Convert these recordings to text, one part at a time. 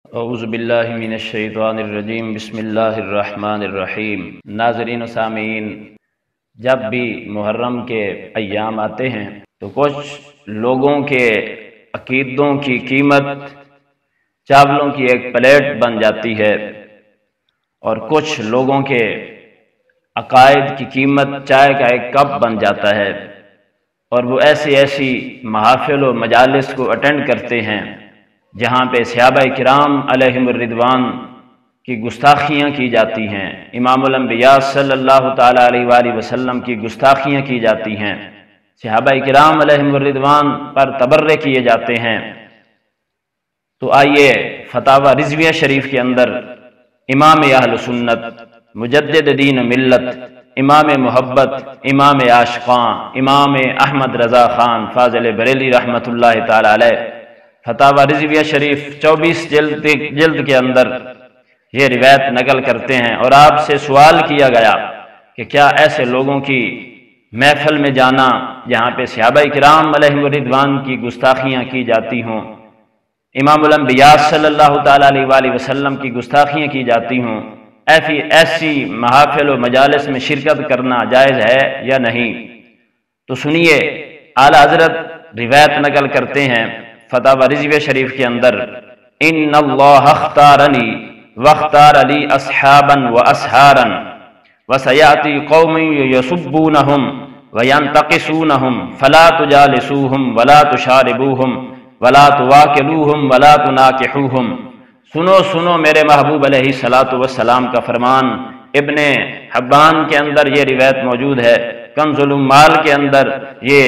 اعوذ باللہ من الشیطان الرجیم بسم اللہ الرحمن الرحیم۔ ناظرین و سامعین، جب بھی محرم کے ایام آتے ہیں تو کچھ لوگوں کے عقیدوں کی قیمت چاولوں کی ایک پلیٹ بن جاتی ہے اور کچھ لوگوں کے عقائد کی قیمت چائے کا ایک کپ بن جاتا ہے، اور وہ ایسی محافل و مجالس کو اٹینڈ کرتے ہیں جہاں پہ صحابہ کرام علیہم الرضوان کی گستاخیاں کی جاتی ہیں، امام الانبیاء صلی اللہ تعالیٰ علیہ وآلہ وسلم کی گستاخیاں کی جاتی ہیں، صحابہ کرام علیہم الرضوان پر تبرے کیے جاتے ہیں۔ تو آئیے فتاوی رضویہ شریف کے اندر امام اہل سنت، مجدد دین ملت، امام محبت، امام عاشقاں، امام احمد رضا خان فاضل بریلی رحمۃ اللہ تعالیٰ علیہ فتاوی رضویہ شریف 24 جلد کے اندر یہ روایت نقل کرتے ہیں، اور آپ سے سوال کیا گیا کہ کیا ایسے لوگوں کی محفل میں جانا جہاں پہ صحابہ کرام علیہم الرضوان کی گستاخیاں کی جاتی ہوں، امام الانبیاء صلی اللہ تعالیٰ علیہ وآلہ وسلم کی گستاخیاں کی جاتی ہوں، ایسی محافل و مجالس میں شرکت کرنا جائز ہے یا نہیں؟ تو سنیے، اعلیٰ حضرت روایت نقل کرتے ہیں فتاوی رضویہ شریف کے اندر، ان اللہ اختارنی واختار لی اصحابا واسحارا وسیاتی قوم یسبونہم وینتقصونہم فلا تجالسوہم ولا تشاربوہم ولا تواکلوہم ولا تناکحوہم۔ سنو میرے محبوب علیہ الصلوۃ والسلام کا فرمان، ابن حبان کے اندر یہ روایت موجود ہے، کنز العمال کے اندر یہ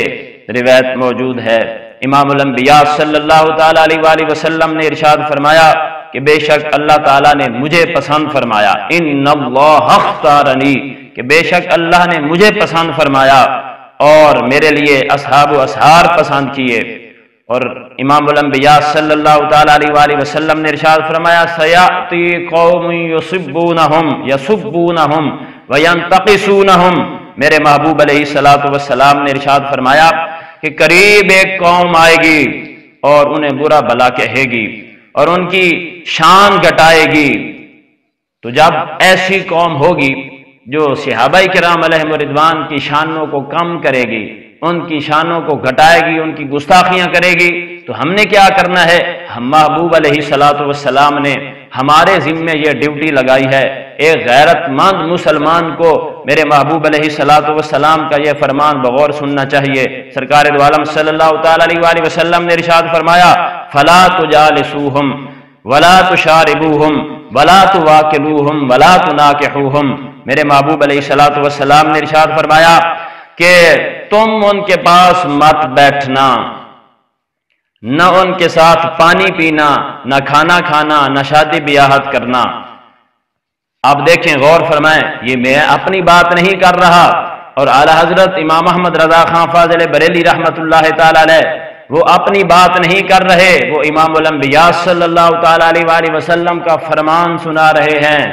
روایت موجود ہے۔ امام الانبیاء صلی اللہ تعالیٰ علیہ وآلہ وسلم نے ارشاد فرمایا کہ بے شک اللہ تعالیٰ نے مجھے پسند فرمایا، ان اللہ اختارنی، کہ بے شک اللہ نے مجھے پسند فرمایا اور میرے لیے اصحاب و اسحار پسند کیے۔ اور امام الانبیاء صلی اللہ تعالیٰ علیہ وآلہ وسلم نے ارشاد فرمایا، سیأتی قوم یسبونہم وینتقصونہم۔ میرے محبوب علیہ الصلوۃ والسلام نے ارشاد فرمایا کہ قریب ایک قوم آئے گی اور انہیں برا بھلا کہے گی اور ان کی شان گھٹائے گی۔ تو جب ایسی قوم ہوگی جو صحابہ کرام علیہم الرضوان کی شانوں کو کم کرے گی، ان کی شانوں کو گھٹائے گی، ان کی گستاخیاں کرے گی، تو ہم نے کیا کرنا ہے؟ ہم محبوب علیہ الصلوۃ والسلام نے ہمارے ذمے یہ ڈیوٹی لگائی ہے، ایک غیرت مند مسلمان کو میرے محبوب علیہ الصلوۃ والسلام کا یہ فرمان بغور سننا چاہیے۔ سرکار دو عالم صلی اللہ تعالیٰ علیہ وآلہ وسلم نے ارشاد فرمایا، فلا تجالسوہم ولا تشاربوہم ولا تواکلوہم ولا تناکحوہم۔ میرے محبوب علیہ الصلوۃ والسلام نے ارشاد فرمایا کہ تم ان کے پاس مت بیٹھنا، نہ ان کے ساتھ پانی پینا، نہ کھانا کھانا، نہ شادی بیاہت کرنا۔ آپ دیکھیں، غور فرمائیں، یہ میں اپنی بات نہیں کر رہا، اور اعلیٰ حضرت امام احمد رضا خان فاضل بریلی رحمۃ اللہ تعالیٰ علیہ وہ اپنی بات نہیں کر رہے، وہ امام الانبیاء صلی اللہ تعالیٰ علیہ وآلہ وسلم کا فرمان سنا رہے ہیں۔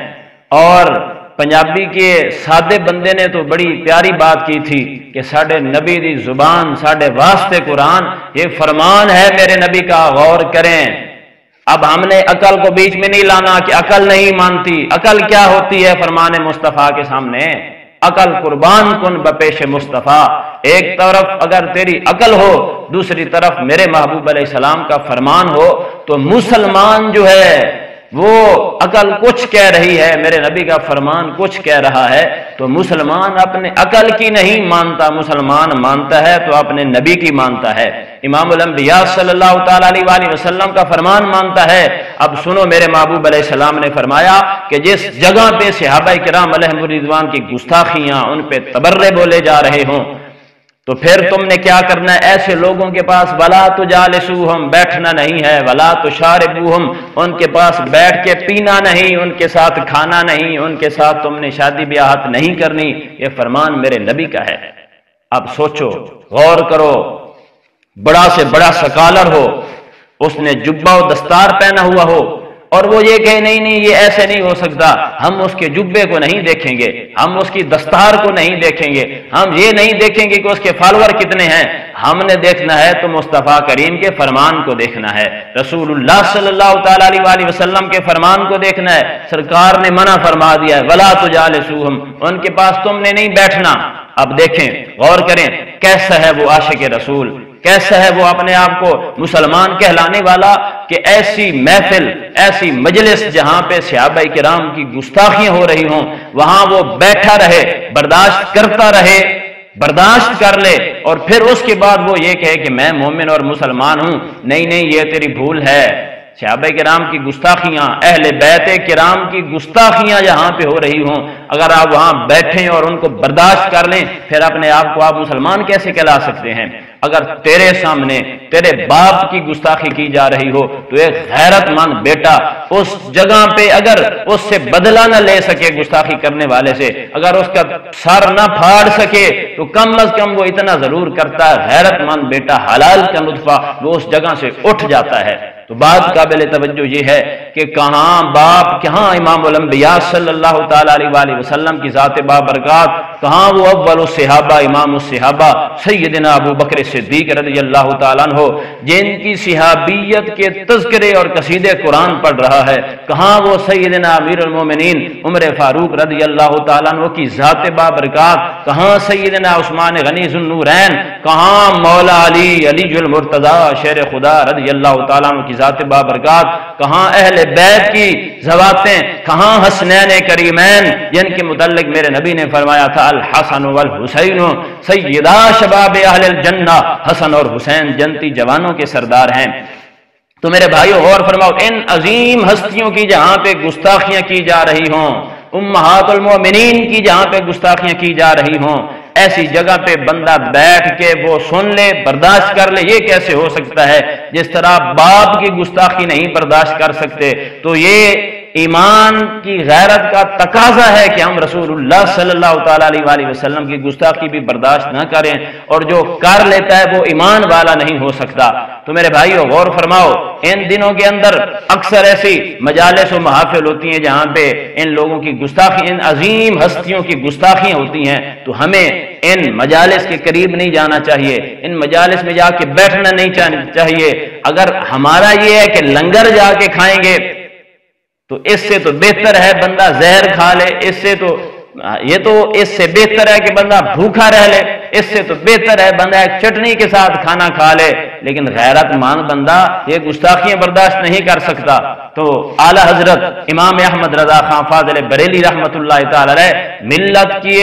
اور پنجابی کے سادے بندے نے تو بڑی پیاری بات کی تھی کہ ساڈے نبی دی زبان ساڈے واسطے قرآن، یہ فرمان ہے میرے نبی کا، غور کریں۔ اب ہم نے عقل کو بیچ میں نہیں لانا کہ عقل نہیں مانتی۔ عقل کیا ہوتی ہے فرمان مصطفیٰ کے سامنے؟ عقل قربان کن بپیش مصطفیٰ۔ ایک طرف اگر تیری عقل ہو، دوسری طرف میرے محبوب علیہ السلام کا فرمان ہو، تو مسلمان جو ہے وہ عقل کچھ کہہ رہی ہے، میرے نبی کا فرمان کچھ کہہ رہا ہے، تو مسلمان اپنے عقل کی نہیں مانتا، مسلمان مانتا ہے تو اپنے نبی کی مانتا ہے، امام الانبیاء صلی اللہ تعالیٰ علیہ وآلہ وسلم کا فرمان مانتا ہے۔ اب سنو، میرے محبوب علیہ السلام نے فرمایا کہ جس جگہ پہ صحابہ کرام علیہم الرضوان کی گستاخیاں، ان پہ تبرے بولے جا رہے ہوں، تو پھر تم نے کیا کرنا ہے؟ ایسے لوگوں کے پاس ولا تجالسوہم، بیٹھنا نہیں ہے، ولا تشاربوہم، ان کے پاس بیٹھ کے پینا نہیں، ان کے ساتھ کھانا نہیں، ان کے ساتھ تم نے شادی بیاہت نہیں کرنی۔ یہ فرمان میرے نبی کا ہے۔ اب سوچو، غور کرو، بڑا سے بڑا سکالر ہو، اس نے جبہ و دستار پہنا ہوا ہو، اور وہ یہ کہ نہیں نہیں یہ ایسے نہیں ہو سکتا، ہم اس کے جبے کو نہیں دیکھیں گے، ہم اس کی دستار کو نہیں دیکھیں گے، ہم یہ نہیں دیکھیں گے کہ اس کے فالوور کتنے ہیں، ہم نے دیکھنا ہے تو مصطفیٰ کریم کے فرمان کو دیکھنا ہے، رسول اللہ صلی اللہ تعالی علیہ وسلم کے فرمان کو دیکھنا ہے۔ سرکار نے منع فرما دیا ہے وَلَا تُجَالِسُوهُمْ، ان کے پاس تم نے نہیں بیٹھنا۔ اب دیکھیں، غور کریں کیسا ہے وہ عاشق رسول، کیسا ہے وہ اپنے آپ کو مسلمان کہلانے والا کہ ایسی محفل، ایسی مجلس جہاں پہ صحابہ کرام کی گستاخیاں ہو رہی ہوں وہاں وہ بیٹھا رہے، برداشت کرتا رہے، برداشت کر لے، اور پھر اس کے بعد وہ یہ کہے کہ میں مومن اور مسلمان ہوں۔ نہیں نہیں، یہ تیری بھول ہے۔ صحابہ کرام کی گستاخیاں، اہل بیت کرام کی گستاخیاں جہاں پہ ہو رہی ہوں، اگر آپ وہاں بیٹھیں اور ان کو برداشت کر لیں، پھر اپنے آپ کو آپ مسلمان کیسے کہلا سکتے ہیں؟ اگر تیرے سامنے تیرے باپ کی گستاخی کی جا رہی ہو تو ایک غیرت مند بیٹا اس جگہ پہ اگر اس سے بدلہ نہ لے سکے گستاخی کرنے والے سے، اگر اس کا سر نہ پھاڑ سکے تو کم از کم وہ اتنا ضرور کرتا ہے، غیرت مند بیٹا حلال کا نطفہ وہ اس جگہ سے اٹھ جاتا ہے۔ تو بات قابل توجہ یہ ہے کہ کہاں باپ، کہاں امام الانبیاء صلی اللہ تعالی علیہ وآلہ وسلم کی ذات بابرکات، کہاں وہ اول الصحابہ، امام الصحابہ سیدنا ابو بکر صدیق رضی اللہ تعالیٰ عنہ جن کی صحابیت کے تذکرے اور قصیدے قرآن پڑھ رہا ہے، کہاں وہ سیدنا امیر المومنین عمر فاروق رضی اللہ تعالیٰ عنہ کی ذات بابرکات، کہاں سیدنا عثمان غنی ذو النورین، کہاں مولا علی المرتضیٰ شیر خدا رضی اللہ تعالیٰ عنہ کی ذات بابرکات، کہاں اہل بیت کی ذواتیں، کہاں حسنین کریمین جن کے متعلق میرے نبی نے فرمایا تھا الحسن والحسین سیدا شباب اہل الجنہ، حسن اور حسین جنتی جوانوں کے سردار ہیں۔ تو میرے بھائیو غور فرماؤ، ان عظیم ہستیوں کی جہاں پہ گستاخیاں کی جا رہی ہوں، امہات المومنین کی جہاں پہ گستاخیاں کی جا رہی ہوں، ایسی جگہ پہ بندہ بیٹھ کے وہ سن لے، برداشت کر لے، یہ کیسے ہو سکتا ہے؟ جس طرح باپ کی گستاخی نہیں برداشت کر سکتے تو یہ ایمان کی غیرت کا تقاضا ہے کہ ہم رسول اللہ صلی اللہ تعالی علیہ وآلہ وسلم کی گستاخی بھی برداشت نہ کریں، اور جو کر لیتا ہے وہ ایمان والا نہیں ہو سکتا۔ تو میرے بھائیو غور فرماؤ، ان دنوں کے اندر اکثر ایسی مجالس و محافل ہوتی ہیں جہاں پہ ان لوگوں کی گستاخی، ان عظیم ہستیوں کی گستاخیاں ہوتی ہیں، تو ہمیں ان مجالس کے قریب نہیں جانا چاہیے، ان مجالس میں جا کے بیٹھنا نہیں چاہیے۔ اگر ہمارا یہ ہے کہ لنگر جا کے کھائیں گے تو اس سے تو بہتر ہے بندہ زہر کھا لے، اس سے بہتر ہے کہ بندہ بھوکا رہ لے، اس سے تو بہتر ہے بندہ ایک چٹنی کے ساتھ کھانا کھا لے، لیکن غیرت مند بندہ یہ گستاخیاں برداشت نہیں کر سکتا۔ تو اعلی حضرت امام احمد رضا خان فاضل بریلی رحمت اللہ تعالی علیہ ملت کی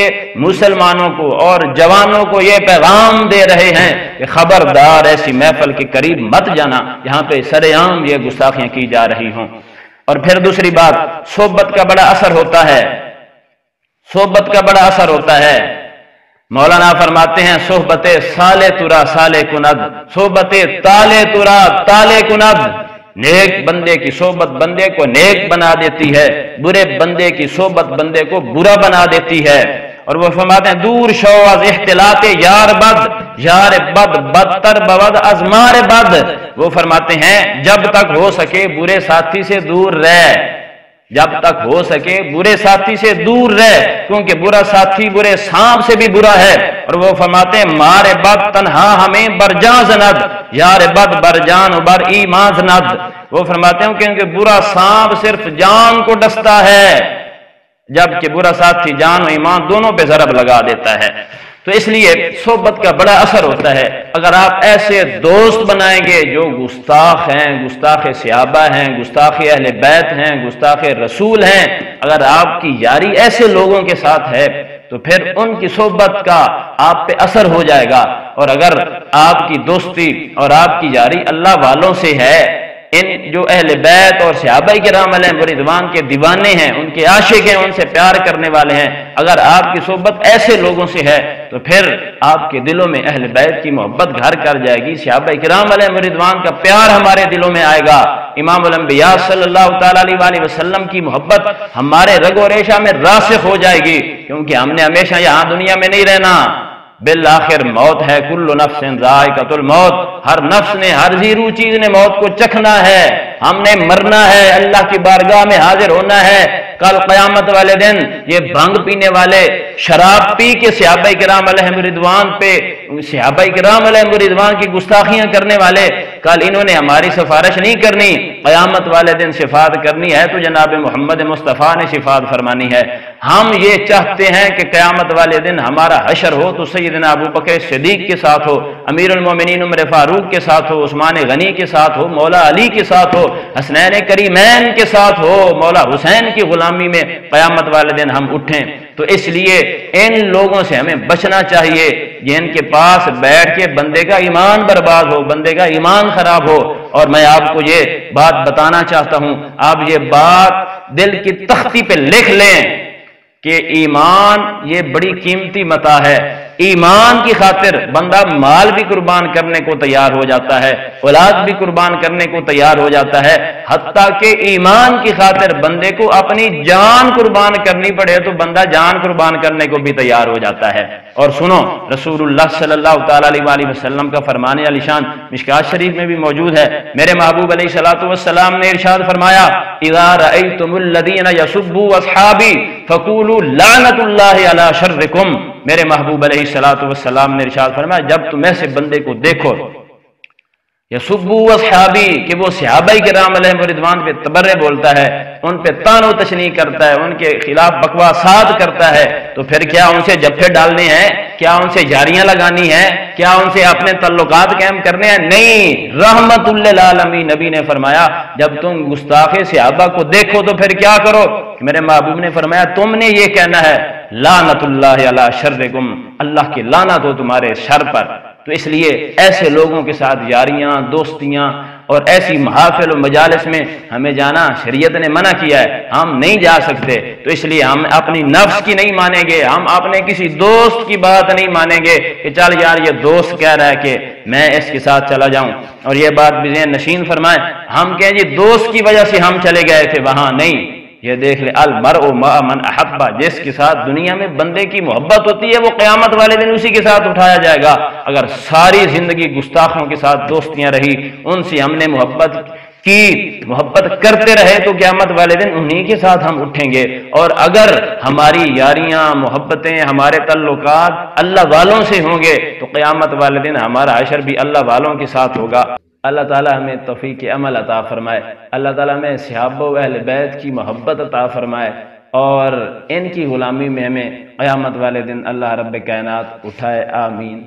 مسلمانوں کو اور جوانوں کو یہ پیغام دے رہے ہیں کہ خبردار ایسی محفل کے قریب مت جانا جہاں پہ سر عام یہ گستاخیاں کی جا رہی ہوں۔ اور پھر دوسری بات، صحبت کا بڑا اثر ہوتا ہے، صحبت کا بڑا اثر ہوتا ہے۔ مولانا فرماتے ہیں صحبت سالے ترا سالے کند، صحبت تالے ترا تالے کند، نیک بندے کی صحبت بندے کو نیک بنا دیتی ہے، برے بندے کی صحبت بندے کو برا بنا دیتی ہے۔ اور وہ فرماتے ہیں دور شو از اختلاط یار بد، یار بد بدتر بود از مار بد، وہ فرماتے ہیں جب تک ہو سکے برے ساتھی سے دور رہ، جب تک ہو سکے برے ساتھی سے دور رہ، کیونکہ برا ساتھی برے سانپ سے بھی برا ہے۔ اور وہ فرماتے ہیں مار بد تنہا ہمیں برجاں زند، یار بد برجان و بر ایمان زند، وہ فرماتے ہیں کیونکہ برا سانپ صرف جان کو ڈستا ہے جبکہ برا ساتھی جان و ایمان دونوں پہ ضرب لگا دیتا ہے۔ تو اس لیے صحبت کا بڑا اثر ہوتا ہے۔ اگر آپ ایسے دوست بنائیں گے جو گستاخ ہیں، گستاخ صحابہ ہیں، گستاخ اہل بیت ہیں، گستاخ رسول ہیں، اگر آپ کی یاری ایسے لوگوں کے ساتھ ہے تو پھر ان کی صحبت کا آپ پہ اثر ہو جائے گا۔ اور اگر آپ کی دوستی اور آپ کی یاری اللہ والوں سے ہے، ان جو اہل بیت اور صحابہ کرام علیہم رضوان کے دیوانے ہیں، ان کے عاشق ہیں، ان سے پیار کرنے والے ہیں، اگر آپ کی صحبت ایسے لوگوں سے ہے تو پھر آپ کے دلوں میں اہل بیت کی محبت گھر کر جائے گی، صحابہ کرام علیہم رضوان کا پیار ہمارے دلوں میں آئے گا، امام الانبیاء صلی اللہ تعالی علیہ وآلہ وسلم کی محبت ہمارے رگ و ریشہ میں راسخ ہو جائے گی، کیونکہ ہم نے ہمیشہ یہاں دنیا میں نہیں رہنا، بالآخر موت ہے، کل نفس ذائقۃ الموت، ہر نفس نے، ہر ذی روح چیز نے موت کو چکھنا ہے، ہم نے مرنا ہے، اللہ کی بارگاہ میں حاضر ہونا ہے۔ کل قیامت والے دن یہ بھنگ پینے والے، شراب پی کے صحابہ کرام علیہم رضوان پہ، صحابہ کرام علیہم رضوان کی گستاخیاں کرنے والے، کل انہوں نے ہماری سفارش نہیں کرنی، قیامت والے دن شفاعت کرنی ہے تو جناب محمد مصطفیٰ نے شفاعت فرمانی ہے۔ ہم یہ چاہتے ہیں کہ قیامت والے دن ہمارا حشر ہو تو سیدنا ابو بکر صدیق کے ساتھ ہو، امیر المومنین عمر فاروق کے ساتھ ہو، عثمان غنی کے ساتھ ہو، مولا علی کے ساتھ ہو، حسنین کریمین کے ساتھ ہو، مولا حسین کی غلامی میں قیامت والے دن ہم اٹھیں۔ تو اس لیے ان لوگوں سے ہمیں بچنا چاہیے جن کے پاس بیٹھ کے بندے کا ایمان برباد ہو، بندے کا ایمان خراب ہو۔ اور میں آپ کو یہ بات بتانا چاہتا ہوں، آپ یہ بات دل کی تختی پہ لکھ لیں کہ ایمان یہ بڑی قیمتی متاع ہے۔ ایمان کی خاطر بندہ مال بھی قربان کرنے کو تیار ہو جاتا ہے، اولاد بھی قربان کرنے کو تیار ہو جاتا ہے، حتیٰ کہ ایمان کی خاطر بندے کو اپنی جان قربان کرنی پڑے تو بندہ جان قربان کرنے کو بھی تیار ہو جاتا ہے۔ اور سنو، رسول اللہ صلی اللہ تعالی علیہ وسلم کا فرمان علی شان مشکات شریف میں بھی موجود ہے۔ میرے محبوب علیہ الصلوۃ والسلام نے ارشاد فرمایا، اذا رأیتم الذین یسبوا اصحابی فقولوا لعنت اللہ علی شرکم۔ میرے محبوب علیہ الصلوۃ والسلام نے ارشاد فرمایا، جب تم ایسے بندے کو دیکھو یسبوا اصحابی کہ وہ صحابہ کرام علیہم رضوان پہ تبرے بولتا ہے، ان پہ طعن و تشنیع کرتا ہے، ان کے خلاف بکواسات کرتا ہے، تو پھر کیا ان سے جفے ڈالنے ہیں؟ کیا ان سے جاریاں لگانی ہیں؟ کیا ان سے اپنے تعلقات قائم کرنے ہیں؟ نہیں، رحمت للعالمین نبی نے فرمایا جب تم گستاخ صحابہ کو دیکھو تو پھر کیا کرو؟ میرے محبوب نے فرمایا تم نے یہ کہنا ہے لعنت اللہ علی شرکم، اللہ کی لعنت ہو تمہارے شر پر۔ تو اس لیے ایسے لوگوں کے ساتھ یاریاں، دوستیاں اور ایسی محافل و مجالس میں ہمیں جانا شریعت نے منع کیا ہے، ہم نہیں جا سکتے۔ تو اس لیے ہم اپنی نفس کی نہیں مانیں گے، ہم اپنے کسی دوست کی بات نہیں مانیں گے کہ چل یار یہ دوست کہہ رہا ہے کہ میں اس کے ساتھ چلا جاؤں، اور یہ بات بھی ذہن نشین فرمائیں، ہم کہیں جی دوست کی وجہ سے ہم چلے گئے تھے وہاں، نہیں، یہ دیکھ لے المرء مع من احبہ، جس کے ساتھ دنیا میں بندے کی محبت ہوتی ہے وہ قیامت والے دن اسی کے ساتھ اٹھایا جائے گا۔ اگر ساری زندگی گستاخوں کے ساتھ دوستیاں رہی، ان سے ہم نے محبت کی، محبت کرتے رہے تو قیامت والے دن انہی کے ساتھ ہم اٹھیں گے۔ اور اگر ہماری یاریاں، محبتیں، ہمارے تعلقات اللہ والوں سے ہوں گے تو قیامت والے دن ہمارا حشر بھی اللہ والوں کے ساتھ ہوگا۔ اللہ تعالیٰ ہمیں توفیق عمل عطا فرمائے، اللہ تعالیٰ ہمیں صحابہ و اہل بیت کی محبت عطا فرمائے، اور ان کی غلامی میں ہمیں قیامت والے دن اللہ رب کائنات اٹھائے، آمین۔